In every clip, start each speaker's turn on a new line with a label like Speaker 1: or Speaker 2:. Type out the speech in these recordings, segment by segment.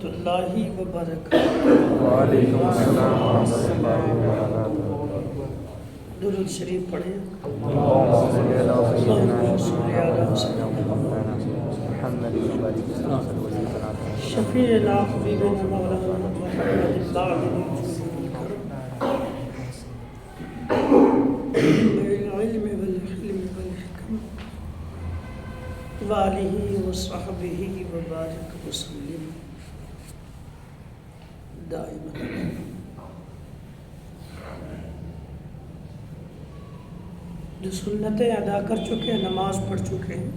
Speaker 1: ورحمۃ اللہ وبرکاتہ۔
Speaker 2: وعلیکم السلام ورحمۃ اللہ وبرکاتہ۔
Speaker 1: درود شریف پڑھیں۔
Speaker 2: اللہم صلی علی
Speaker 1: اللہم صلی علی سیدنا
Speaker 2: محمد
Speaker 1: شفیعنا حبیبنا مولانا محمد بعد العلم والحلم والحکم وآلہ وصحبہ وبارک وسلم دائما۔ جو سنتیں ادا کر چکے ہیں، نماز پڑھ چکے ہیں،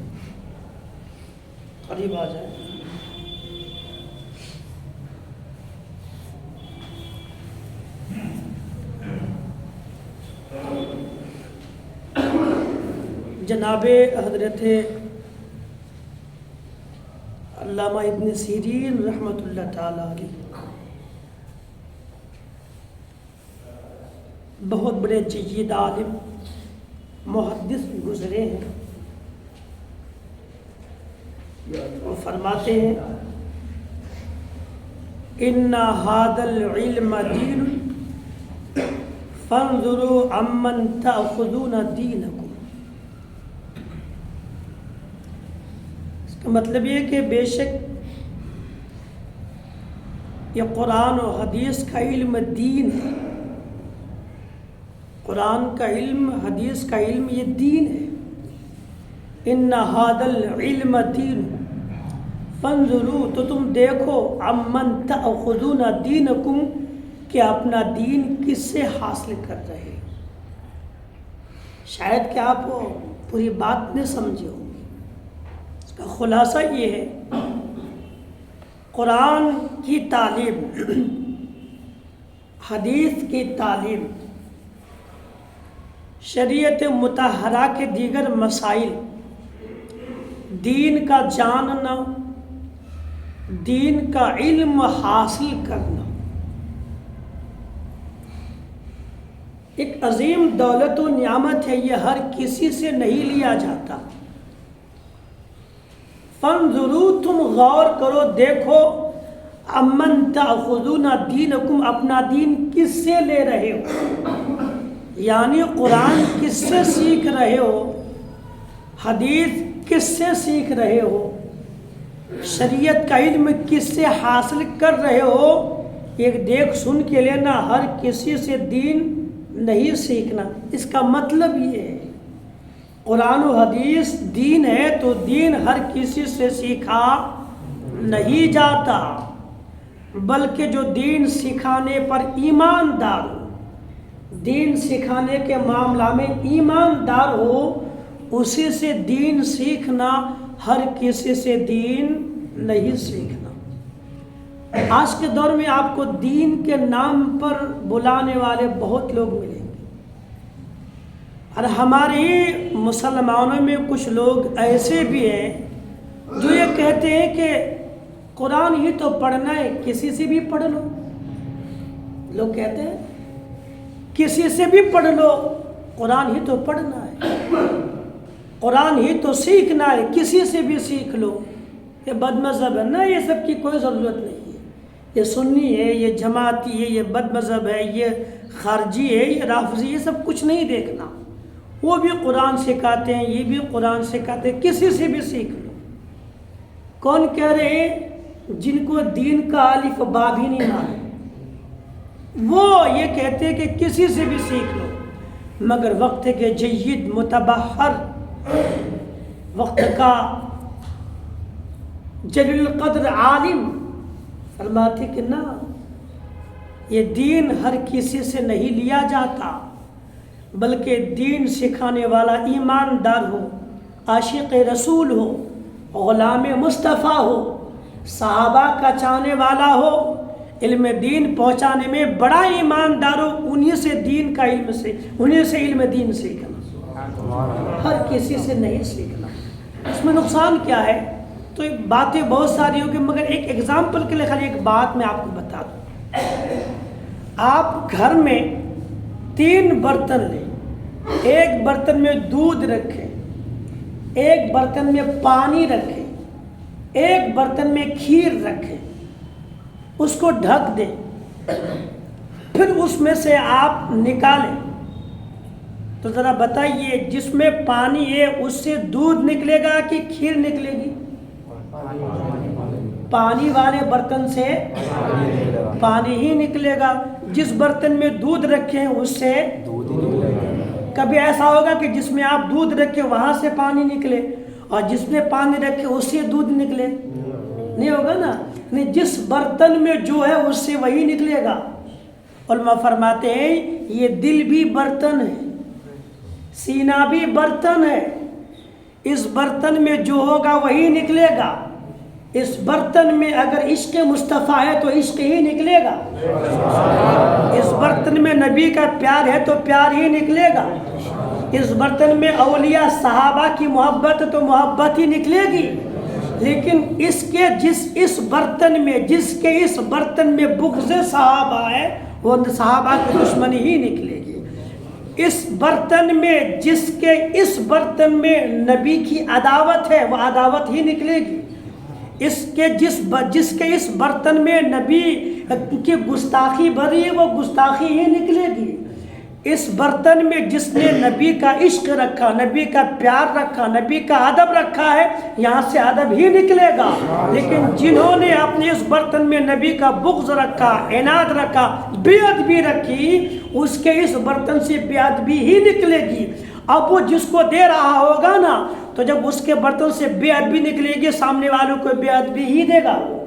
Speaker 1: قریب آ جائیں۔ جناب حضرت علامہ ابن سیرین رحمۃ اللہ تعالی علیہ بہت بڑے جید عالم محدث گزرے ہیں۔ وہ فرماتے ہیں ان ھذا العلم دین فانظروا عمن تأخذون دینکم۔ اس کا مطلب یہ کہ بے شک یہ قرآن و حدیث کا علم دین ہے۔ قرآن کا علم، حدیث کا علم، یہ دین ہے۔ ان ھذا العلم دین فانظروا، تو تم دیکھو، عمن تأخذون دینکم، کہ اپنا دین کس سے حاصل کر رہے۔ شاید کہ آپ پوری بات نہیں سمجھے ہوں گے۔ اس کا خلاصہ یہ ہے، قرآن کی تعلیم، حدیث کی تعلیم، شریعت مطہرہ کے دیگر مسائل، دین کا جاننا، دین کا علم حاصل کرنا ایک عظیم دولت و نعمت ہے۔ یہ ہر کسی سے نہیں لیا جاتا۔ فانظروا، تم غور کرو، دیکھو، امن تأخذون دینکم، اپنا دین کس سے لے رہے ہو، یعنی قرآن کس سے سیکھ رہے ہو، حدیث کس سے سیکھ رہے ہو، شریعت کا علم کس سے حاصل کر رہے ہو۔ ایک دیکھ سن کے لینا، ہر کسی سے دین نہیں سیکھنا۔ اس کا مطلب یہ ہے، قرآن و حدیث دین ہے تو دین ہر کسی سے سیکھا نہیں جاتا، بلکہ جو دین سکھانے پر ایماندار ہو، دین سکھانے کے معاملہ میں ایماندار ہو، اسی سے دین سیکھنا، ہر کسی سے دین نہیں سیکھنا۔ آج کے دور میں آپ کو دین کے نام پر بلانے والے بہت لوگ ملیں گے، اور ہمارے مسلمانوں میں کچھ لوگ ایسے بھی ہیں جو یہ کہتے ہیں کہ قرآن ہی تو پڑھنا ہے، کسی سے بھی پڑھ لو۔ لوگ کہتے ہیں کسی سے بھی پڑھ لو، قرآن ہی تو پڑھنا ہے، قرآن ہی تو سیکھنا ہے، کسی سے بھی سیکھ لو۔ یہ بد مذہب ہے نا، یہ سب کی کوئی ضرورت نہیں ہے۔ یہ سنی ہے، یہ جماعتی ہے، یہ بد مذہب ہے، یہ خارجی ہے، یہ رافضی، یہ سب کچھ نہیں دیکھنا۔ وہ بھی قرآن سکھاتے ہیں، یہ بھی قرآن سکھاتے ہیں، کسی سے بھی سیکھ لو۔ کون کہہ رہے ہیں؟ جن کو دین کا الف با بھی نہیں معلوم، وہ یہ کہتے ہیں کہ کسی سے بھی سیکھ لو، مگر وقت کے جید متبحر، وقت کا جلیل القدر عالم فرماتے کہ نہ، یہ دین ہر کسی سے نہیں لیا جاتا، بلکہ دین سکھانے والا ایماندار ہو، عاشق رسول ہو، غلام مصطفیٰ ہو، صحابہ کا چاہنے والا ہو، علم دین پہنچانے میں بڑا ایماندار ہو، انہی سے دین کا علم سے، انہی سے علم دین سیکھنا، ہر کسی سے نہیں سیکھنا۔ اس میں نقصان کیا ہے؟ تو باتیں بہت ساری ہوگی، مگر ایک ایگزامپل کے لیے خالی ایک بات میں آپ کو بتا دوں۔ آپ گھر میں 3 برتن لیں، ایک برتن میں دودھ رکھیں، ایک برتن میں پانی رکھیں، ایک برتن میں کھیر رکھیں، اس کو ڈھک دیں، پھر اس میں سے آپ نکالیں۔ تو ذرا بتائیے جس میں پانی ہے اس سے دودھ نکلے گا کہ کھیر نکلے گی؟ پانی والے برتن سے پانی ہی نکلے گا۔ جس برتن میں دودھ رکھے ہیں اس سے کبھی ایسا ہوگا کہ جس میں آپ دودھ رکھے وہاں سے پانی نکلے اور جس میں پانی رکھے اس سے دودھ نکلے؟ نہیں ہوگا نا۔ نہیں، جس برتن میں جو ہے اس سے وہی نکلے گا۔ علماء فرماتے ہیں یہ دل بھی برتن ہے، سینہ بھی برتن ہے، اس برتن میں جو ہوگا وہی نکلے گا۔ اس برتن میں اگر عشق مصطفیٰ ہے تو عشق ہی نکلے گا، اس برتن میں نبی کا پیار ہے تو پیار ہی نکلے گا، اس برتن میں اولیاء صحابہ کی محبت ہے تو محبت ہی نکلے گی۔ لیکن اس برتن میں جس کے اس برتن میں بغض صحابہ ہے وہ صحابہ کی دشمنی ہی نکلے گی۔ اس برتن میں جس کے اس برتن میں نبی کی عداوت ہے وہ عداوت ہی نکلے گی۔ جس کے اس برتن میں نبی کی گستاخی بھری ہے وہ گستاخی ہی نکلے گی۔ اس برتن میں جس نے نبی کا عشق رکھا، نبی کا پیار رکھا، نبی کا ادب رکھا ہے یہاں سے ادب ہی نکلے گا۔ لیکن جنہوں نے اپنے اس برتن میں نبی کا بغض رکھا، عناد رکھا، بے ادبی رکھی، اس کے اس برتن سے بے ادبی ہی نکلے گی۔ اب وہ جس کو دے رہا ہوگا نا تو جب اس کے برتن سے بے ادبی نکلے گی سامنے والوں کو بے ادبی ہی دے گا وہ۔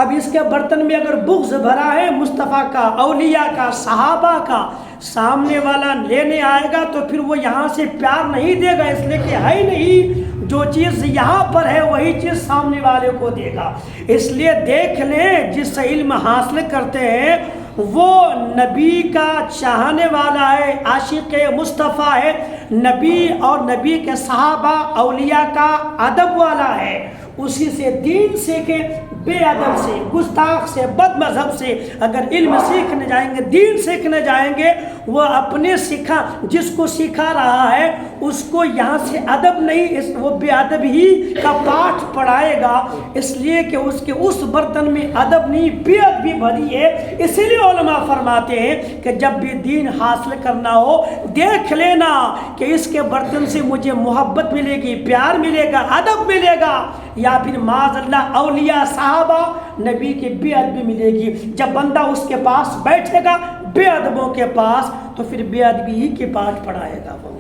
Speaker 1: اب اس کے برتن میں اگر بغض بھرا ہے مصطفیٰ کا، اولیاء کا، صحابہ کا، سامنے والا لینے آئے گا تو پھر وہ یہاں سے پیار نہیں دے گا، اس لیے کہ ہے ہی نہیں، جو چیز یہاں پر ہے وہی چیز سامنے والے کو دے گا۔ اس لیے دیکھ لیں جس سے علم حاصل کرتے ہیں وہ نبی کا چاہنے والا ہے، عاشق مصطفیٰ ہے، نبی اور نبی کے صحابہ اولیاء کا ادب والا ہے، اسی سے دین سیکھے۔ بے ادب سے، گستاخ سے، بد مذہب سے اگر علم سیکھنے جائیں گے، دین سیکھنے جائیں گے، وہ اپنے سکھا جس کو سکھا رہا ہے اس کو یہاں سے ادب نہیں، وہ بے ادب ہی کا پاٹھ پڑھائے گا، اس لیے کہ اس کے اس برتن میں ادب نہیں بے ادبی بھری ہے۔ اسی لیے علماء فرماتے ہیں کہ جب بھی دین حاصل کرنا ہو دیکھ لینا کہ اس کے برتن سے مجھے محبت ملے گی، پیار ملے گا، ادب ملے گا، یا پھر معاذ اللہ اولیاء صحابہ نبی کی بے ادبی ملے گی۔ جب بندہ اس کے پاس بیٹھے گا بے ادبوں کے پاس تو پھر بے ادبی ہی کے پاٹھ پڑھائے گا وہ۔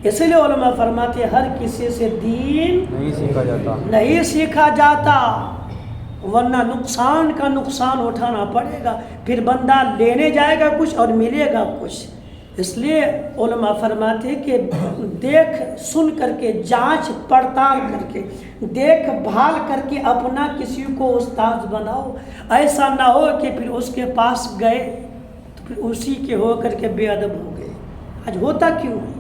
Speaker 1: اس لیے علماء فرماتے ہیں ہر کسی سے دین نہیں سیکھا جاتا، ورنہ نقصان کا نقصان اٹھانا پڑے گا، پھر بندہ لینے جائے گا کچھ اور ملے گا کچھ۔ اس لیے علماء فرماتے ہیں کہ دیکھ سن کر کے، جانچ پڑتال کر کے، دیکھ بھال کر کے اپنا کسی کو استاد بناؤ، ایسا نہ ہو کہ پھر اس کے پاس گئے تو پھر اسی کے ہو کر کے بے ادب ہو گئے۔ آج ہوتا کیوں ہے؟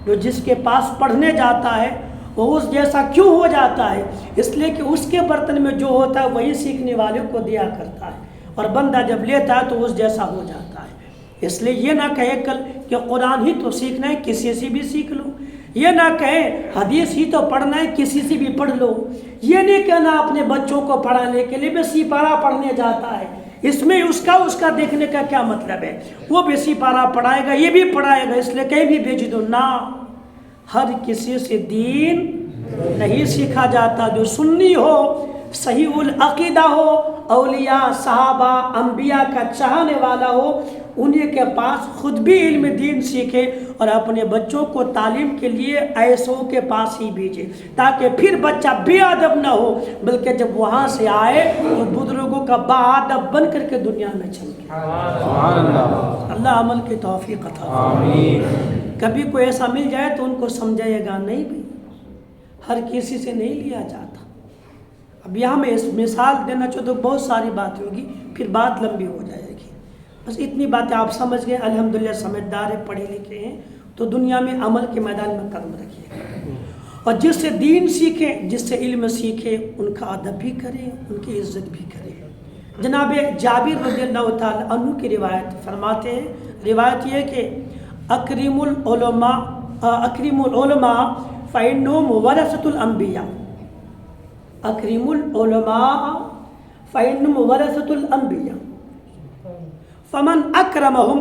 Speaker 1: جو جس کے پاس پڑھنے جاتا ہے وہ اس جیسا کیوں ہو جاتا ہے؟ اس لیے کہ اس کے برتن میں جو ہوتا ہے وہی سیکھنے والے کو دیا کرتا ہے، اور بندہ جب لیتا ہے تو اس جیسا ہو جاتا ہے۔ اس لیے یہ نہ کہے کل کہ قرآن ہی تو سیکھنا ہے کسی سے بھی سیکھ لو، یہ نہ کہے حدیث ہی تو پڑھنا ہے کسی سے بھی پڑھ لو، یہ نہیں کہنا اپنے بچوں کو پڑھانے کے لیے میں سپارہ پڑھنے جاتا ہے، اس میں اس کا دیکھنے کا کیا مطلب ہے؟ وہ بھی سپارہ پڑھائے گا یہ بھی پڑھائے گا، اس لیے کہیں بھی بھیج دو نہ۔ ہر کسی سے دین نہیں سیکھا جاتا، جو سنی ہو، صحیح العقیدہ ہو، اولیاء صحابہ انبیاء کا چاہنے والا ہو، انہیں کے پاس خود بھی علم دین سیکھے اور اپنے بچوں کو تعلیم کے لیے ایسوں کے پاس ہی بھیجے، تاکہ پھر بچہ بے ادب نہ ہو بلکہ جب وہاں سے آئے تو بزرگوں کا باادب بن کر کے دنیا میں چمکے۔ اللہ عمل کی توفیق عطا فرمائے۔ کبھی کوئی ایسا مل جائے تو ان کو سمجھائے گا نہیں بھی، ہر کسی سے نہیں لیا جاتا۔ اب یہاں میں اس مثال دینا چاہتا ہوں، بہت ساری بات ہوگی پھر بات لمبی ہو جائے گی، بس اتنی باتیں آپ سمجھ گئے، الحمدللہ سمجھدار ہیں، پڑھے لکھے ہیں، تو دنیا میں عمل کے میدان میں قدم رکھیے، اور جس سے دین سیکھیں، جس سے علم سیکھیں، ان کا ادب بھی کریں، ان کی عزت بھی کریں۔ جناب جابر رضی اللہ تعالیٰ عنہ کی روایت فرماتے ہیں، روایت یہ کہ اکریم العلماء فإنهم ورثة الانبیاء، اکریم العلماء فإنهم ورثة الأنبياء فمن أكرمهم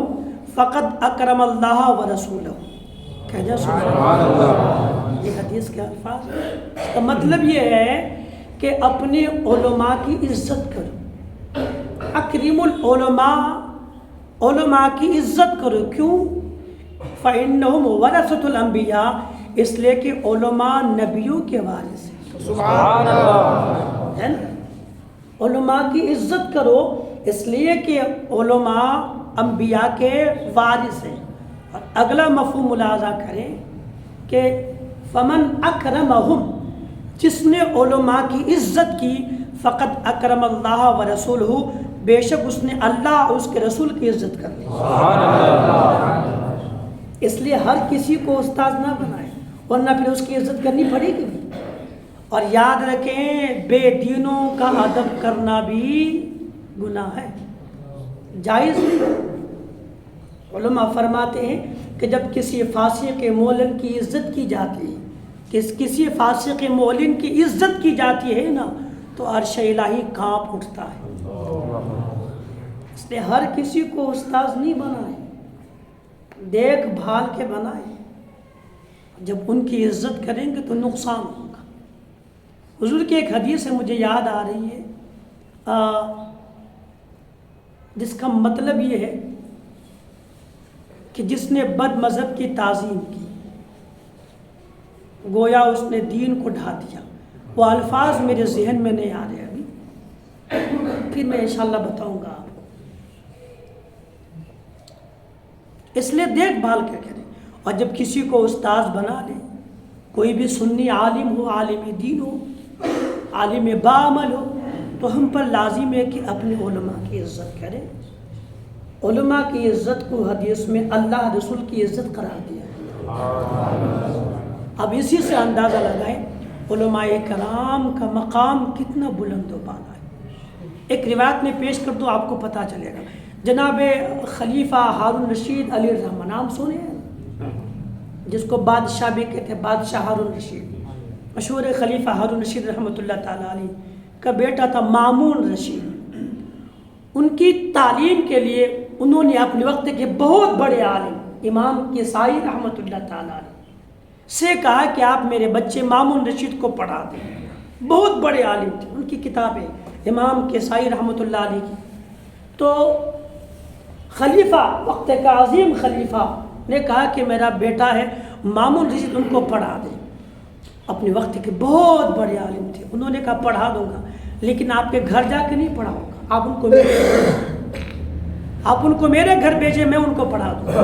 Speaker 1: فقد أكرم الله ورسوله. کہہ سبحان اللہ. یہ حدیث کے الفاظ ہیں. اس کا مطلب یہ ہے کہ اپنے علماء کی عزت کرو. اکریم العلماء، علماء کی عزت کرو. کیوں؟ فإنهم ورثة الأنبیاء، اس لیے کہ علماء نبیوں کے وارث ہیں. سبحان اللہ. ہے نا؟ علماء کی عزت کرو اس لیے کہ علماء انبیاء کے وارث ہیں. اور اگلا مفہوم ملاحظہ کریں کہ فمن اکرمہم، جس نے علماء کی عزت کی، فقط اکرم اللہ و رسولہ، بے شک اس نے اللہ اور اس کے رسول کی عزت کر لی. اس لیے ہر کسی کو استاد نہ بنائے، ورنہ پھر اس کی عزت کرنی پڑے گی. اور یاد رکھیں بے دینوں کا ادب کرنا بھی گناہ ہے، جائز نہیں. علماء فرماتے ہیں کہ جب کسی فاسق مولن کی عزت کی جاتی ہے، کسی فاسق مولن کی عزت کی جاتی ہے نا، تو عرش الہی کانپ اٹھتا ہے. اس لیے ہر کسی کو استاذ نہیں بنائے، دیکھ بھال کے بنائے. جب ان کی عزت کریں گے تو نقصان ہوگا. حضور کی ایک حدیث ہے مجھے یاد آ رہی ہے، جس کا مطلب یہ ہے کہ جس نے بد مذہب کی تعظیم کی، گویا اس نے دین کو ڈھا دیا. وہ الفاظ میرے ذہن میں نہیں آ رہے ابھی، پھر میں انشاءاللہ بتاؤں گا آپ کو. اس لیے دیکھ بھال کے کریں. اور جب کسی کو استاذ بنا لیں، کوئی بھی سنی عالم ہو، عالم دین ہو، عالم باعمل ہو، تو ہم پر لازم ہے کہ اپنے علماء کی عزت کریں. علماء کی عزت کو حدیث میں اللہ رسول کی عزت قرار دیا. اب اسی سے اندازہ لگائیں علماء کرام کا مقام کتنا بلند و بالا ہے. ایک روایت میں پیش کر دو، آپ کو پتہ چلے گا. جناب خلیفہ ہارون رشید علیہ الرحمہ، نام سنے ہیں، جس کو بادشاہ بھی کہتے ہیں، بادشاہ ہارون رشید. مشہور خلیفہ ہارون رشید رحمۃ اللہ تعالیٰ علیہ کا بیٹا تھا مامون رشید. ان کی تعلیم کے لیے انہوں نے اپنے وقت کے بہت بڑے عالم امام کسائی رحمۃ اللہ تعالیٰ علیہ سے کہا کہ آپ میرے بچے مامون رشید کو پڑھا دیں. بہت بڑے عالم تھے، ان کی کتابیں امام کسائی رحمۃ اللہ علیہ کی. تو خلیفہ، وقت کا عظیم خلیفہ نے کہا کہ میرا بیٹا ہے مامون رشید، ان کو پڑھا دیں. اپنے وقت کے بہت بڑے عالم تھے. انہوں نے کہا پڑھا دوں گا، لیکن آپ کے گھر جا کے نہیں پڑھاؤں گا، آپ ان کو میرے گھر بھیجے، میں ان کو پڑھا دوں گا.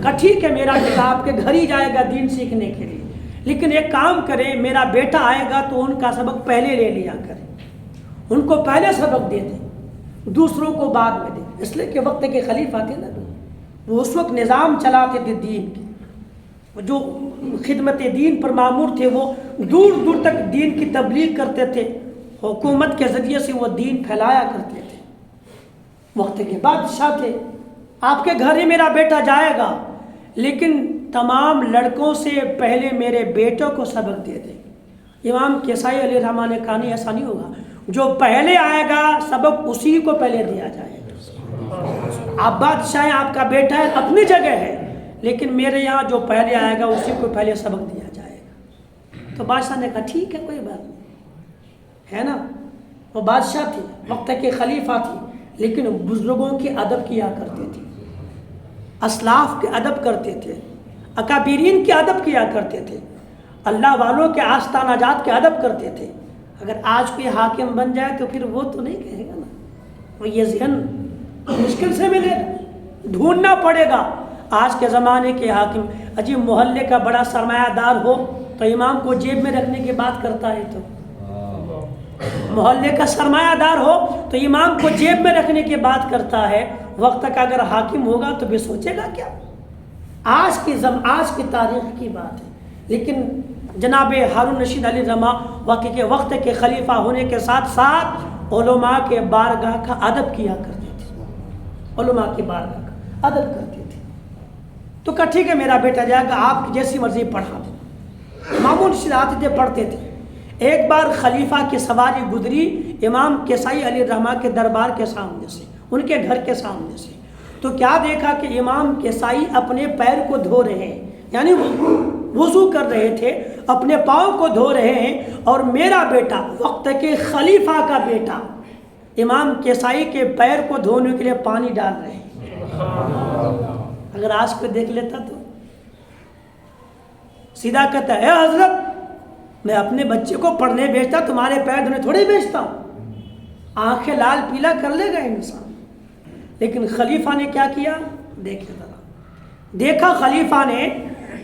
Speaker 1: کہا ٹھیک ہے، میرا بیٹا آپ کے گھر ہی جائے گا دین سیکھنے کے لیے، لیکن ایک کام کریں، میرا بیٹا آئے گا تو ان کا سبق پہلے لے لیا کریں، ان کو پہلے سبق دے دیں، دوسروں کو بعد میں دیں. اس لیے کہ وقت کے خلیفہ تھے نا، وہ اس وقت نظام چلاتے تھے دین کی. جو خدمت دین پر مامور تھے وہ دور دور تک دین کی تبلیغ کرتے تھے، حکومت کے ذریعے سے وہ دین پھیلایا کرتے تھے. وقت کے بادشاہ تھے. آپ کے گھر ہی میرا بیٹا جائے گا، لیکن تمام لڑکوں سے پہلے میرے بیٹوں کو سبق دے دیں. امام کسائی علیہ الرحمہ نے کہا نہیں، ایسا نہیں ہوگا، جو پہلے آئے گا سبق اسی کو پہلے دیا جائے گا. آپ بادشاہ ہیں، آپ کا بیٹا ہے، اپنی جگہ ہے، لیکن میرے یہاں جو پہلے آئے گا اسی کو پہلے سبق دیا جائے گا. تو بادشاہ نے کہا ٹھیک ہے، کوئی بات نہیں، ہے نا. وہ بادشاہ تھی، وقت کے خلیفہ تھی، لیکن بزرگوں کے ادب کیا کرتے تھے، اسلاف کے ادب کرتے تھے، اکابرین کے ادب کیا کرتے تھے، اللہ والوں کے آستانہ جات کے ادب کرتے تھے. اگر آج کوئی حاکم بن جائے تو پھر وہ تو نہیں کہے گا نا، وہ یہ ذہن مشکل سے ملے گا، ڈھونڈنا پڑے گا. آج کے زمانے کے حاکم عجیب محلے کا بڑا سرمایہ دار ہو تو امام کو جیب میں رکھنے کی بات کرتا ہے. تو محلے کا سرمایہ دار ہو تو امام کو جیب میں رکھنے کی بات کرتا ہے. وقت کا اگر حاکم ہوگا تو بھی سوچے گا کیا. آج کی تاریخ کی بات ہے. لیکن جناب ہارون رشید علیہ الرحمہ وقت کے خلیفہ ہونے کے ساتھ ساتھ علماء کے بارگاہ کا ادب کیا کرتے تھے، علماء کی بارگاہ کا ادب کرتے تھے. تو کہا ٹھیک ہے، میرا بیٹا جائے گا، آپ کی جیسی مرضی پڑھا دیں. مامون رشید آتے تھے، پڑھتے تھے. ایک بار خلیفہ کی سواری گزری امام کسائی علیہ الرحمہ کے دربار کے سامنے سے، ان کے گھر کے سامنے سے، تو کیا دیکھا کہ امام کسائی اپنے پیر کو دھو رہے ہیں، یعنی وضو کر رہے تھے، اپنے پاؤں کو دھو رہے ہیں، اور میرا بیٹا وقت کے خلیفہ کا بیٹا امام کسائی کے پیر کو دھونے کے لیے پانی ڈال رہے ہیں۔ اگر آج کو دیکھ لیتا تو سیدھا کہتا ہے، اے حضرت میں اپنے بچے کو پڑھنے بھیجتا، تمہارے پیر دھونے تھوڑے بھیجتا ہوں۔ آنکھیں لال پیلا کر لے گا انسان، لیکن خلیفہ نے کیا کیا؟ دیکھیں ذرا، دیکھا خلیفہ نے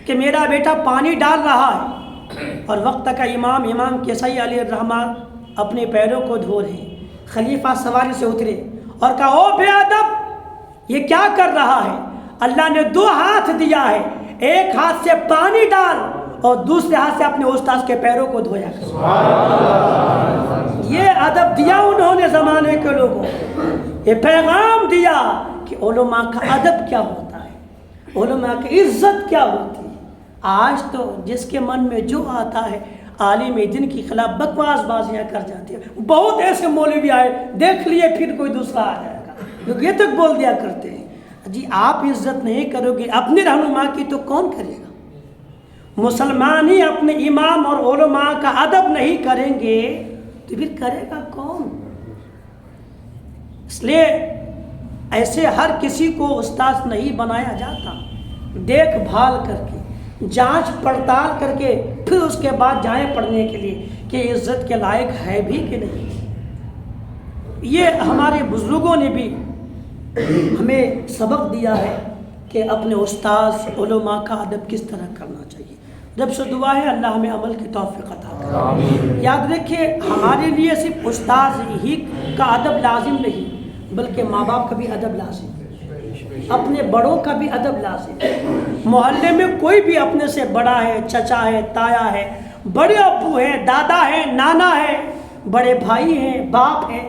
Speaker 1: کہ میرا بیٹا پانی ڈال رہا ہے اور وقت کا امام کسائی علیہ الرحمہ اپنے پیروں کو دھو رہے ہیں۔ خلیفہ سواری سے اترے اور کہا، او بے ادب، یہ کیا کر رہا ہے؟ اللہ نے 2 ہاتھ دیا ہے، ایک ہاتھ سے پانی ڈال اور دوسرے ہاتھ سے اپنے استاذ کے پیروں کو دھویا کر۔ یہ ادب دیا انہوں نے زمانے کے لوگوں، یہ پیغام دیا کہ علماء کا ادب کیا ہوتا ہے، علماء کی عزت کیا ہوتی ہے۔ آج تو جس کے من میں جو آتا ہے عالم دین کی خلاف بکواس بازیاں کر جاتے ہیں۔ بہت ایسے مولوی آئے، دیکھ لیے پھر کوئی دوسرا آ جائے گا، لوگ یہ تک بول دیا کرتے ہیں۔ جی آپ عزت نہیں کرو گے اپنے رہنما کی تو کون کرے گا؟ مسلمان ہی اپنے امام اور علماء کا ادب نہیں کریں گے تو پھر کرے گا کون؟ اس لیے ایسے ہر کسی کو استاذ نہیں بنایا جاتا، دیکھ بھال کر کے، جانچ پڑتال کر کے پھر اس کے بعد جائیں پڑھنے کے لیے کہ عزت کے لائق ہے بھی کہ نہیں۔ یہ ہمارے بزرگوں نے بھی ہمیں سبق دیا ہے کہ اپنے استاذ علماء کا ادب کس طرح کرنا چاہیے۔ رب سے دعا ہے اللہ ہمیں عمل کی توفیق عطا کرے۔ یاد رکھیے ہمارے لیے صرف استاذ ہی کا ادب لازم نہیں، بلکہ ماں باپ کا بھی ادب لازم ہے، اپنے بڑوں کا بھی ادب لازم ہے۔ محلے میں کوئی بھی اپنے سے بڑا ہے، چچا ہے، تایا ہے، بڑے ابو ہیں، دادا ہے، نانا ہے، بڑے بھائی ہیں، باپ ہیں،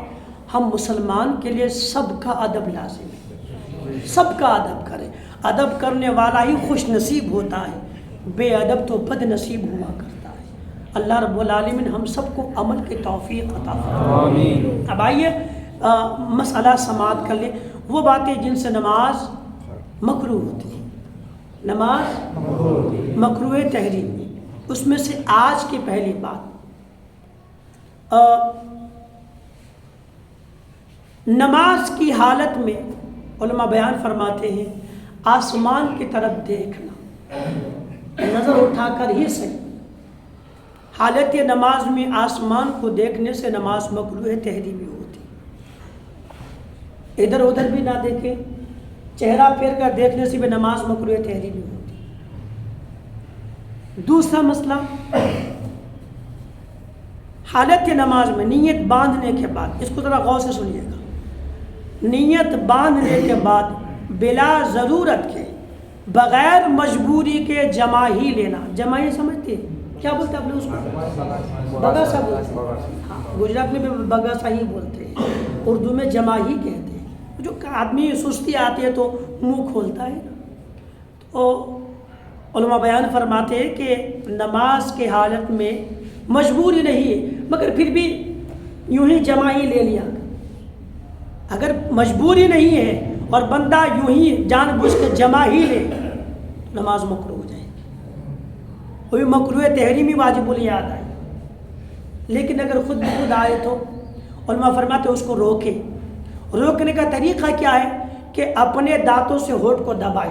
Speaker 1: ہم مسلمان کے لیے سب کا ادب لازم ہے، سب کا ادب کریں۔ ادب کرنے والا ہی خوش نصیب ہوتا ہے، بے ادب تو بد نصیب ہوا کرتا ہے۔ اللہ رب العالمین ہم سب کو عمل کی توفیق عطا فرمائے۔ اب آئیے مسئلہ سماعت کر لیں، وہ باتیں جن سے نماز مکروہ ہوتی ہے، نماز مکروہ تحریمی، اس میں سے آج کی پہلی بات، نماز کی حالت میں علماء بیان فرماتے ہیں آسمان کی طرف دیکھنا، نظر اٹھا کر ہی صحیح۔ حالت نماز میں آسمان کو دیکھنے سے نماز مکروہ تحریمی ہوتی، ادھر ادھر بھی نہ دیکھیں، چہرہ پھیر کر دیکھنے سے بھی نماز مکروہ تحریمی ہوتی۔ دوسرا مسئلہ، حالت نماز میں نیت باندھنے کے بعد، اس کو ذرا غور سے سنیے گا، نیت باندھنے کے بعد بلا ضرورت کے، بغیر مجبوری کے جماعی لینا، جماعی سمجھتے ہیں کیا بولتے ہیں آپ نے اس کو؟ بگاسا بولتے ہیں، ہاں گجرات میں بھی بگاسا ہی بولتے ہیں، اردو میں جماعی کہتے ہیں۔ جو آدمی سستی آتی ہے تو منہ کھولتا ہے، تو علماء بیان فرماتے ہیں کہ نماز کے حالت میں مجبوری نہیں ہے، مگر پھر بھی یوں ہی جماعی لے لیا۔ اگر مجبوری نہیں ہے اور بندہ یوں ہی جان بوجھ کے جماعی لے، نماز مکروہ ہو جائے، وہ بھی مکروہ تحریمی واجب الیاد آئے۔ لیکن اگر خود بخود آئے تو علماء فرماتے اس کو روکے۔ روکنے کا طریقہ کیا ہے کہ اپنے دانتوں سے ہونٹ کو دبائے۔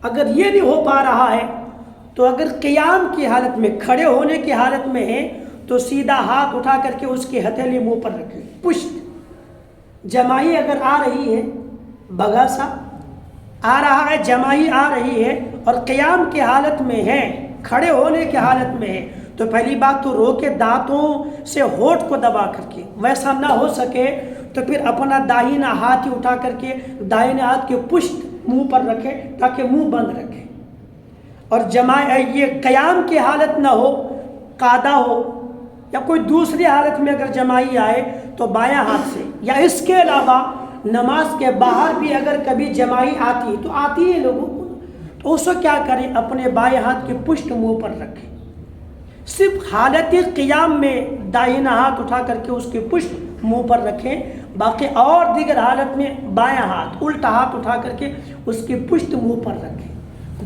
Speaker 1: اگر یہ نہیں ہو پا رہا ہے تو اگر قیام کی حالت میں، کھڑے ہونے کی حالت میں ہے تو سیدھا ہاتھ اٹھا کر کے اس کی ہتھیلی منہ پر رکھے، پشت۔ جماعی اگر آ رہی ہے، بگاسا آ رہا ہے، جماعی آ رہی ہے اور قیام کی حالت میں ہے، کھڑے ہونے کی حالت میں ہے، تو پہلی بات تو روکے، دانتوں سے ہونٹ کو دبا کر کے۔ ویسا نہ ہو سکے تو پھر اپنا داہنا ہاتھ ہی اٹھا کر کے دائنے ہاتھ کے پشت منہ پر رکھے تاکہ منہ بند رکھے۔ اور یہ قیام کی حالت نہ ہو، قاعدہ ہو یا کوئی دوسری حالت میں اگر جماعی آئے تو بایاں ہاتھ سے، یا اس کے علاوہ نماز کے باہر بھی اگر کبھی جماعی آتی تو آتی ہے لوگوں کو، تو اس کو کیا کریں، اپنے بائیں ہاتھ کی پشت منہ پر رکھیں، صرف حالت قیام میں دائنا ہاتھ اٹھا کر کے اس کی پشت منہ پر رکھیں، باقی اور دیگر حالت میں بایاں ہاتھ الٹا ہاتھ اٹھا کر کے اس کی پشت منہ پر رکھیں۔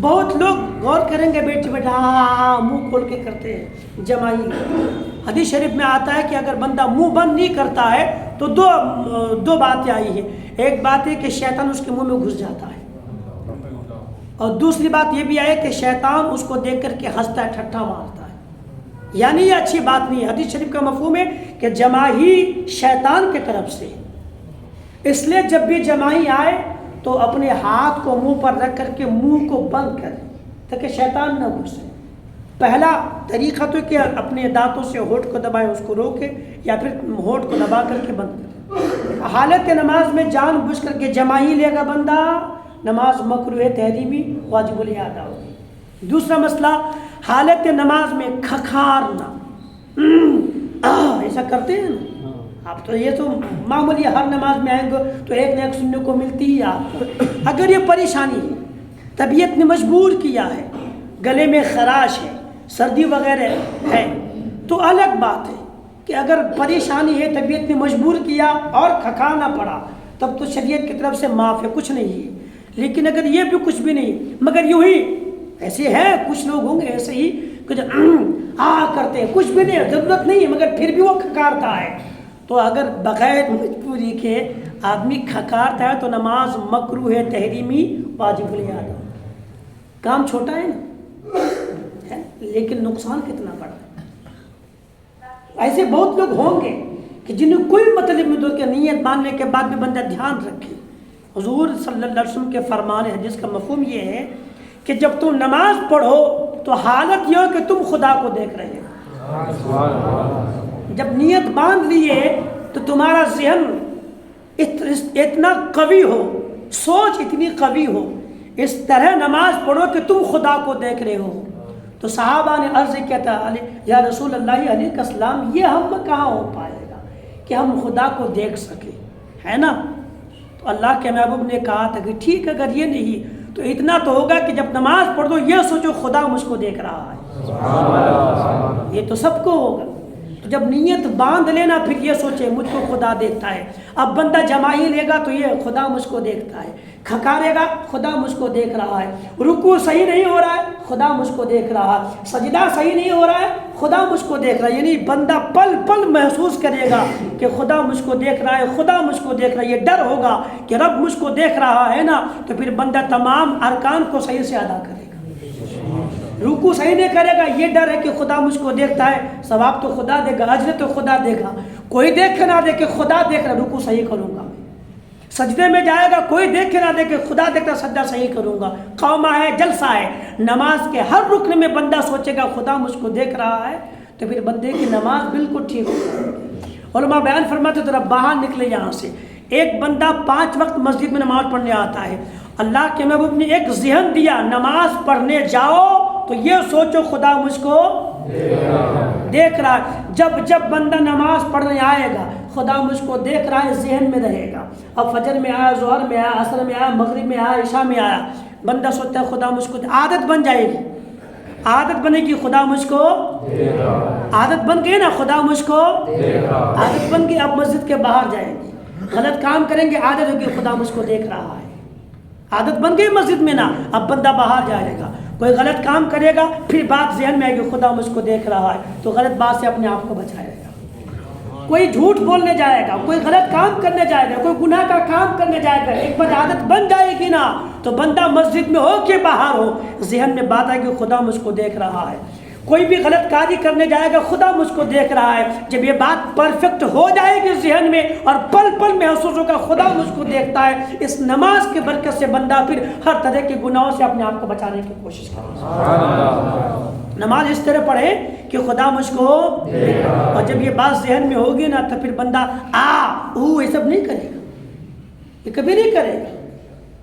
Speaker 1: بہت لوگ غور کریں گے بیٹھے بیٹھے ہاں منہ کھول کے کرتے ہیں جمائی۔ حدیث شریف میں آتا ہے کہ اگر بندہ منہ بند نہیں کرتا ہے تو دو باتیں آئی ہیں۔ ایک بات ہے کہ شیطان اس کے منہ میں گھس جاتا ہے، اور دوسری بات یہ بھی ہے کہ شیطان اس کو دیکھ کر کے ہنستا ہے، ٹھٹھا مارتا ہے، یعنی یہ اچھی بات نہیں ہے۔ حدیث شریف کا مفہوم ہے کہ جمائی شیطان کی طرف سے، اس لیے جب بھی جمائی آئے تو اپنے ہاتھ کو منہ پر رکھ کر کے منہ کو بند کریں تاکہ شیطان نہ گھسے۔ پہلا طریقہ تو کہ اپنے دانتوں سے ہونٹ کو دبائیں، اس کو روکے، یا پھر ہونٹ کو دبا کر کے بند کریں۔ حالت نماز میں جان بوجھ کر کے جمائی لے گا بندہ، نماز مکروہ تحریمی واجب الادا ہوگی۔ دوسرا مسئلہ، حالت نماز میں کھکھارنا، ایسا کرتے ہیں نا آپ، تو یہ تو معمولی ہر نماز میں آئیں گے تو ایک نہ ایک سننے کو ملتی ہی آپ کو۔ اگر یہ پریشانی ہے، طبیعت نے مجبور کیا ہے، گلے میں خراش ہے، سردی وغیرہ ہے، تو الگ بات ہے کہ اگر پریشانی ہے، طبیعت نے مجبور کیا اور کھکھانا پڑا، تب تو شریعت کی طرف سے معاف ہے، کچھ نہیں ہے۔ لیکن اگر یہ بھی کچھ بھی نہیں، مگر یوں ہی ایسے ہیں کچھ لوگ ہوں گے ایسے ہی کہ جو کرتے ہیں، کچھ بھی نہیں، ضرورت نہیں ہے، مگر پھر بھی وہ کھکارتا ہے، تو اگر بغیر مجبوری کے آدمی کھکارتا ہے تو نماز مکروہ تحریمی واجب الادا۔ کام چھوٹا ہے نا، لیکن نقصان کتنا بڑا ہے۔ ایسے بہت لوگ ہوں گے کہ جنہیں کوئی مطلب نہیں کہ نیت ماننے کے بعد بھی بندہ دھیان رکھے۔ حضور صلی اللہ علیہ وسلم کے فرمان حدیث کا مفہوم یہ ہے کہ جب تم نماز پڑھو تو حالت یہ ہو کہ تم خدا کو دیکھ رہے ہو۔ جب نیت باندھ لیے تو تمہارا ذہن اتنا قوی ہو، سوچ اتنی قوی ہو، اس طرح نماز پڑھو کہ تم خدا کو دیکھ رہے ہو۔ تو صحابہ نے عرض کیا تھا، یا رسول اللہ علیہ السلام، یہ ہم کہاں ہو پائے گا کہ ہم خدا کو دیکھ سکیں، ہے نا؟ تو اللہ کے محبوب نے کہا تھا کہ ٹھیک، اگر یہ نہیں تو اتنا تو ہوگا کہ جب نماز پڑھ دو یہ سوچو خدا مجھ کو دیکھ رہا ہے۔ یہ تو سب کو ہوگا، تو جب نیت باندھ لینا پھر یہ سوچے مجھ کو خدا دیکھتا ہے۔ اب بندہ جمائی لے گا تو یہ خدا مجھ کو دیکھتا ہے، کھکارے گا خدا مجھ کو دیکھ رہا ہے، رکوع صحیح نہیں ہو رہا ہے خدا مجھ کو دیکھ رہا ہے، سجدہ صحیح نہیں ہو رہا ہے خدا مجھ کو دیکھ رہا ہے۔ یعنی بندہ پل پل محسوس کرے گا کہ خدا مجھ کو دیکھ رہا ہے، خدا مجھ کو دیکھ رہا ہے، یہ ڈر ہوگا کہ رب مجھ کو دیکھ رہا ہے نا، تو پھر بندہ تمام ارکان کو صحیح سے ادا کرے گا۔ رکوع صحیح نہیں کرے گا، یہ ڈر ہے کہ خدا مجھ کو دیکھتا ہے، ثواب تو خدا دے گا، اجر تو خدا دے گا، کوئی دیکھے نہ دیکھے خدا دیکھ رہا، رکوع صحیح کروں گا۔ سجدے میں جائے گا، کوئی دیکھے نہ دیکھے خدا دیکھتا، سجدہ صحیح کروں گا۔ قومہ ہے، جلسہ ہے، نماز کے ہر رکن میں بندہ سوچے گا خدا مجھ کو دیکھ رہا ہے، تو پھر بندے کی نماز بالکل ٹھیک ہو جائے گی۔ علماء بیان فرماتے ذرا باہر نکلے یہاں سے، ایک بندہ 5 وقت مسجد میں نماز پڑھنے آتا ہے، اللہ کے محبوب نے ایک ذہن دیا، نماز پڑھنے جاؤ تو یہ سوچو خدا مجھ کو دیکھ رہا ہے۔ جب بندہ نماز پڑھنے آئے گا خدا مجھ کو دیکھ رہا ہے ذہن میں رہے گا۔ اب فجر میں آیا، ظہر میں آیا، عصر میں آیا، مغرب میں آیا، عشاء میں آیا، بندہ سوچتا ہے خدا مجھ کو، عادت بن جائے گی، عادت بنے گی خدا مجھ کو، عادت بن گئی نا خدا مجھ کو، عادت بن گئی۔ اب مسجد کے باہر جائیں گے، غلط کام کریں گے، عادت ہوگی خدا مجھ کو دیکھ رہا ہے، عادت بن گئی مسجد میں نا۔ اب بندہ باہر جائے گا، کوئی غلط کام کرے گا، پھر بات ذہن میں آئے گی خدا مجھ کو دیکھ رہا ہے، تو غلط بات سے اپنے آپ کو بچائے گا۔ کوئی جھوٹ بولنے جائے گا، کوئی غلط کام کرنے جائے گا، کوئی گناہ کا کام کرنے جائے گا، ایک بار عادت بن جائے گی نا، تو بندہ مسجد میں ہو کہ باہر ہو ذہن میں بات آئے گی خدا مجھ کو دیکھ رہا ہے۔ کوئی بھی غلط کاری کرنے جائے گا خدا مجھ کو دیکھ رہا ہے، جب یہ بات پرفیکٹ ہو جائے گی ذہن میں اور پل پل محسوس ہوگا خدا مجھ کو دیکھتا ہے، اس نماز کی برکت سے بندہ پھر ہر طرح کے گناہوں سے اپنے آپ کو بچانے کی کوشش کرے۔ نماز اس طرح پڑھے کہ خدا مجھ کو دیکھ رہا ہے، اور جب یہ بات ذہن میں ہوگی نا تو پھر بندہ یہ سب نہیں کرے گا، یہ کبھی نہیں کرے گا۔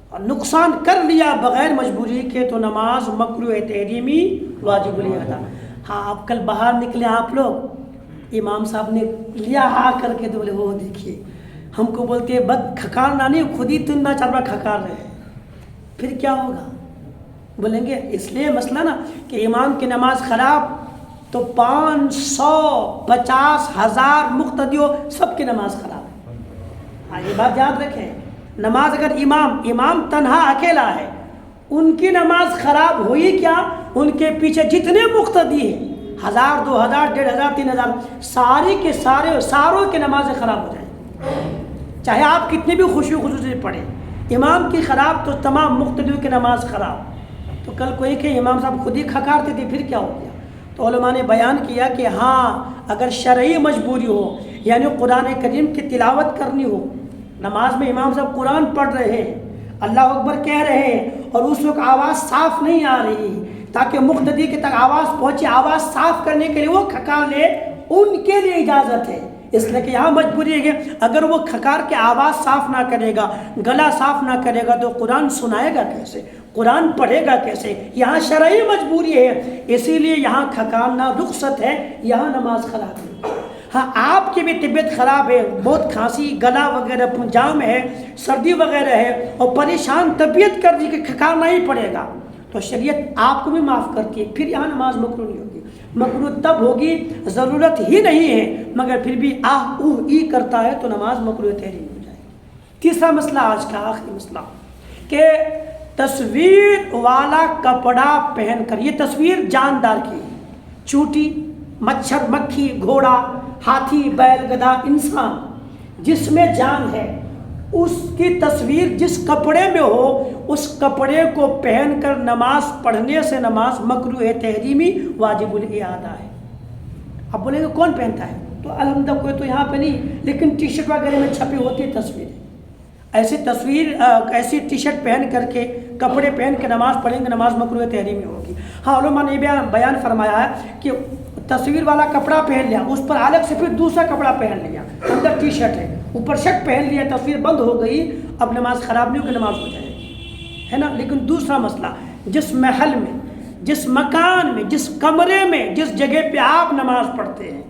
Speaker 1: اور نقصان کر لیا بغیر مجبوری کے تو نماز مکروہ تحریمی واجب الادا۔ ہاں اب کل باہر نکلے آپ لوگ، امام صاحب نے لیا کر کے تو بولے وہ دیکھیے ہم کو بولتے ہیں بد کھکارنا نہیں، خود ہی 3 بار 4 بار کھکار رہے ہیں، پھر کیا ہوگا؟ بولیں گے اس لیے مسئلہ نا کہ امام کی نماز خراب تو 550,000 مقتدیوں سب کی نماز خراب ہے۔ ہاں یہ بات یاد رکھیں، نماز اگر امام تنہا اکیلا ہے، ان کی نماز خراب ہوئی کیا، ان کے پیچھے جتنے مقتدی ہیں 1000 2000 1500 3000 ساری کے ساروں کی نمازیں خراب ہو جائیں، چاہے آپ کتنی بھی خشوع خضوع سے پڑھیں، امام کی خراب تو تمام مقتدیوں کی نماز خراب۔ تو کل کوئی کہ امام صاحب خود ہی کھکارتے تھے پھر کیا ہو گیا؟ تو علماء نے بیان کیا کہ ہاں اگر شرعی مجبوری ہو، یعنی قرآن کریم کی تلاوت کرنی ہو، نماز میں امام صاحب قرآن پڑھ رہے ہیں، اللہ اکبر کہہ رہے ہیں، اور اس وقت آواز صاف نہیں آ رہی تاکہ مقتدی کے تک آواز پہنچے، آواز صاف کرنے کے لیے وہ کھکار لے، ان کے لیے اجازت ہے۔ اس لیے کہ یہاں مجبوری ہے کہ اگر وہ کھکار کے آواز صاف نہ کرے گا، گلا صاف نہ کرے گا، تو قرآن سنائے گا کیسے، قرآن پڑھے گا کیسے؟ یہاں شرعی مجبوری ہے، اسی لیے یہاں کھکارنا رخصت ہے، یہاں نماز خراب ہے۔ ہاں آپ کی بھی طبیعت خراب ہے، بہت کھانسی، گلا وغیرہ جام ہے، سردی وغیرہ ہے، اور پریشان طبیعت کر دی کہ کھکارنا ہی پڑے گا، تو شریعت آپ کو بھی معاف کرتی ہے، پھر یہاں نماز مکروہ نہیں ہوگی۔ مکروہ تب ہوگی ضرورت ہی نہیں ہے مگر پھر بھی آہ اوہ ای کرتا ہے تو نماز مکروہ تحریم ہو جائے گی۔ تیسرا مسئلہ آج کا آخری مسئلہ کہ تصویر والا کپڑا پہن کر، یہ تصویر جاندار کی، چوٹی، مچھر مکھی، گھوڑا، ہاتھی، بیل گدھا، انسان جس میں جان ہے، اس کی تصویر جس کپڑے میں ہو، اس کپڑے کو پہن کر نماز پڑھنے سے نماز مکروہ تحریمی واجب الاعادہ ہے۔ اب بولیں گے کون پہنتا ہے؟ تو الحمدللہ کوئی تو یہاں پہ نہیں، لیکن ٹی شرٹ وغیرہ میں چھپی ہوتی ہے تصویریں، ایسی ٹی شرٹ پہن کر کے، کپڑے پہن کے نماز پڑھیں گے، نماز مکروہ تحریمی ہوگی۔ ہاں علماء نے بیان فرمایا ہے کہ تصویر والا کپڑا پہن لیا، اس پر الگ سے پھر دوسرا کپڑا پہن لیا، اندر ٹی شرٹ ہے، اوپر شرٹ پہن لیا، تصویر بند ہو گئی، اب نماز خراب نہیں ہوگی، نماز ہو جائے گی، ہے نا۔ لیکن دوسرا مسئلہ، جس محل میں، جس مکان میں، جس کمرے میں، جس جگہ پہ آپ نماز پڑھتے ہیں،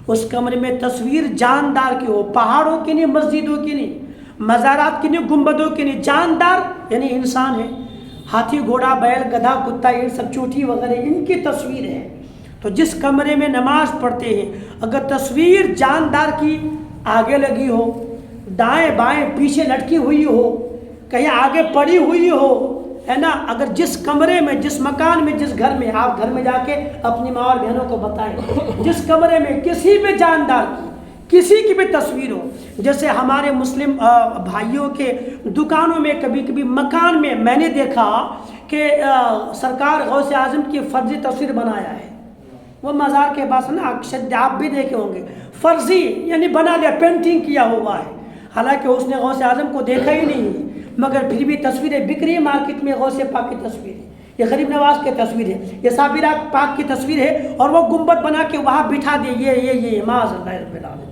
Speaker 1: اس کمرے میں تصویر جاندار کی ہو، پہاڑوں کی نہیں، مسجدوں کی نہیں، مزارات کی نہیں، گنبدوں کی نہیں، جاندار یعنی انسان ہے، ہاتھی، گھوڑا، بیل گدھا، کتا، یہ سب چوٹی وغیرہ ان کی تصویر ہے، تو جس کمرے میں نماز پڑھتے ہیں اگر تصویر جاندار کی آگے لگی ہو، دائیں بائیں پیچھے لٹکی ہوئی ہو، کہیں آگے پڑی ہوئی ہو، ہے نا، اگر جس کمرے میں، جس مکان میں، جس گھر میں، آپ گھر میں جا کے اپنی ماں اور بہنوں کو بتائیں، جس کمرے میں کسی بھی جاندار کی، کسی کی بھی تصویر ہو، جیسے ہمارے مسلم بھائیوں کے دکانوں میں کبھی کبھی مکان میں میں نے دیکھا کہ سرکار غوث اعظم کی فرضی تصویر بنایا ہے، وہ مزار کے پاس نا، آپ بھی دیکھے ہوں گے، فرضی یعنی بنا لیا، پینٹنگ کیا ہوا ہے، حالانکہ اس نے غوث اعظم کو دیکھا ہی نہیں، مگر پھر بھی تصویریں بک رہی ہیں مارکیٹ میں، غوث پاک کی تصویر ہے، یہ غریب نواز کی تصویر ہے، یہ صابرہ پاک کی تصویر ہے، اور وہ گنبد بنا کے وہاں بٹھا دے، یہ معاذ اللہ رب العالمین۔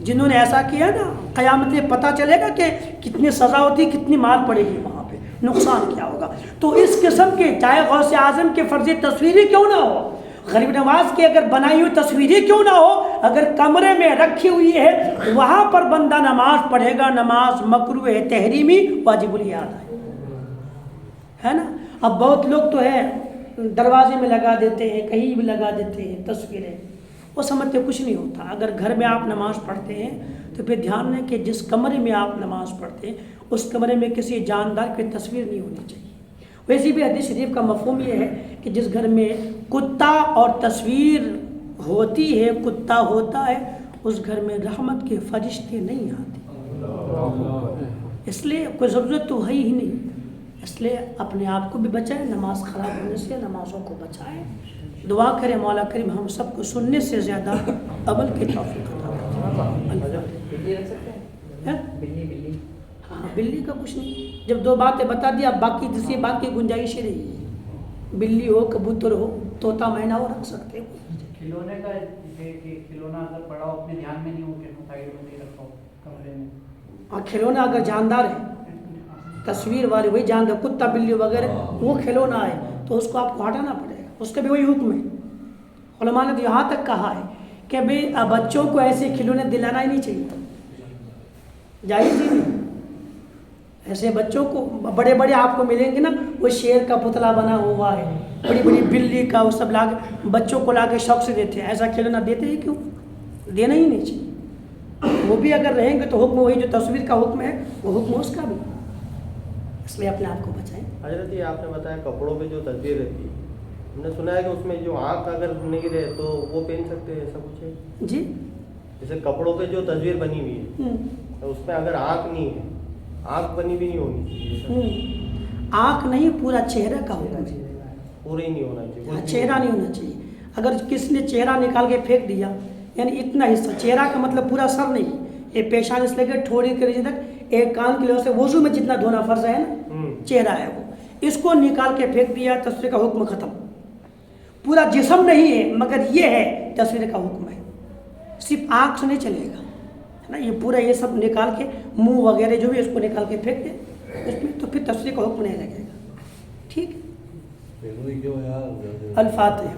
Speaker 1: جنہوں نے ایسا کیا نا، قیامت میں پتہ چلے گا کہ کتنی سزا ہوتی، کتنی مار پڑے گی وہاں پہ، نقصان کیا ہوگا۔ تو اس قسم کے، چاہے غوث اعظم کی فرضی تصویریں کیوں نہ ہو، غریب نواز کی اگر بنائی ہوئی تصویریں کیوں نہ ہو، اگر کمرے میں رکھی ہوئی ہے، وہاں پر بندہ نماز پڑھے گا، نماز مکروہ تحریمی واجب الاعادہ ہے نا۔ اب بہت لوگ تو ہے دروازے میں لگا دیتے ہیں، کہیں بھی لگا دیتے ہیں تصویریں، وہ سمجھتے کچھ نہیں ہوتا۔ اگر گھر میں آپ نماز پڑھتے ہیں تو پھر دھیان رہیں کہ جس کمرے میں آپ نماز پڑھتے ہیں اس کمرے میں کسی جاندار کی تصویر نہیں ہونی چاہیے۔ ویسے بھی حدیث شریف کا مفہوم یہ ہے کہ جس گھر میں کتا اور تصویر ہوتی ہے، کتا ہوتا ہے، اس گھر میں رحمت کے فرشتے نہیں آتے، اس لیے کوئی ضرورت تو ہے ہی نہیں، اس لیے اپنے آپ کو بھی بچائیں، نماز خراب ہونے سے نمازوں کو بچائیں۔ دعا کریں مولا کریم ہم سب کو سننے سے زیادہ عمل کی توفیق عطا کرے۔ ہاں بلی کا کچھ نہیں، جب دو باتیں بتا دی، اب باقی دوسری بات کی گنجائش ہی نہیں ہے، بلی ہو، کبوتر ہو، طوطا مینا ہو، رکھ سکتے ہو۔
Speaker 3: کھلونے کا کھلونا اگر بڑا ہو، اپنے دھیان میں نہیں ہو کہ سائڈ میں نہیں رکھو کمرے میں،
Speaker 1: اور کھلونا اگر جاندار ہے، تصویر والے وہی جاندار، کتا بلی وغیرہ وہ کھلونا ہے تو اس کو آپ کو ہٹانا پڑے گا، اس کا بھی وہی حکم ہے۔ علماء نے تو یہاں تک کہا ہے کہ بھئی بچوں کو ایسے کھلونے دلانا ہی نہیں چاہیے، جائز ہی نہیں۔ ایسے بچوں کو بڑے بڑے آپ کو ملیں گے نا، وہ شیر کا پتلا بنا ہوا ہے، بڑی بڑی بلی کا وہ سب لا کے بچوں کو لا کے شوق سے دیتے ہیں. ایسا کھلونا دیتے ہی کیوں؟ دینا ہی نہیں چاہیے. وہ بھی اگر رہیں گے تو حکم وہی جو تصویر کا حکم ہے وہ حکم اس کا بھی. اس لیے اپنے آپ کو بچائیں.
Speaker 4: حضرت یہ آپ نے بتایا کپڑوں پہ جو تصویر رہتی ہے, ہم نے سنا ہے کہ اس میں جو آنکھ اگر نہیں رہے تو وہ پہن سکتے ہیں, ایسا کچھ ہے؟
Speaker 1: جی
Speaker 4: جیسے کپڑوں پہ جو تصویر بنی ہوئی ہے تو اس میں اگر آنکھ نہیں ہے, آنکھ بنی بھی نہیں ہونی چاہیے,
Speaker 1: آنکھ نہیں, پورا چہرہ کا حکم ہے.
Speaker 4: پورا ہی نہیں ہونا چاہیے,
Speaker 1: چہرہ نہیں ہونا چاہیے. اگر کسی نے چہرہ نکال کے پھینک دیا, یعنی اتنا حصہ, چہرہ کا مطلب پورا سر نہیں, یہ پیشانی سے لے کے ٹھوڑی کے نیچے تک ایک کان کے لحاظ سے وضو میں جتنا دھونا فرض ہے نا, چہرہ ہے وہ, اس کو نکال کے پھینک دیا, تصویر کا حکم ختم. پورا جسم نہیں ہے مگر یہ ہے تصویر کا حکم ہے. صرف آنکھ سے نہیں چلے گا ہے نا, یہ پورا یہ سب نکال کے منہ وغیرہ جو بھی اس کو نکال کے پھینک دے اس میں, تو پھر تصویر کا حکم نہیں لگے گا. ٹھیک, الفاتحہ.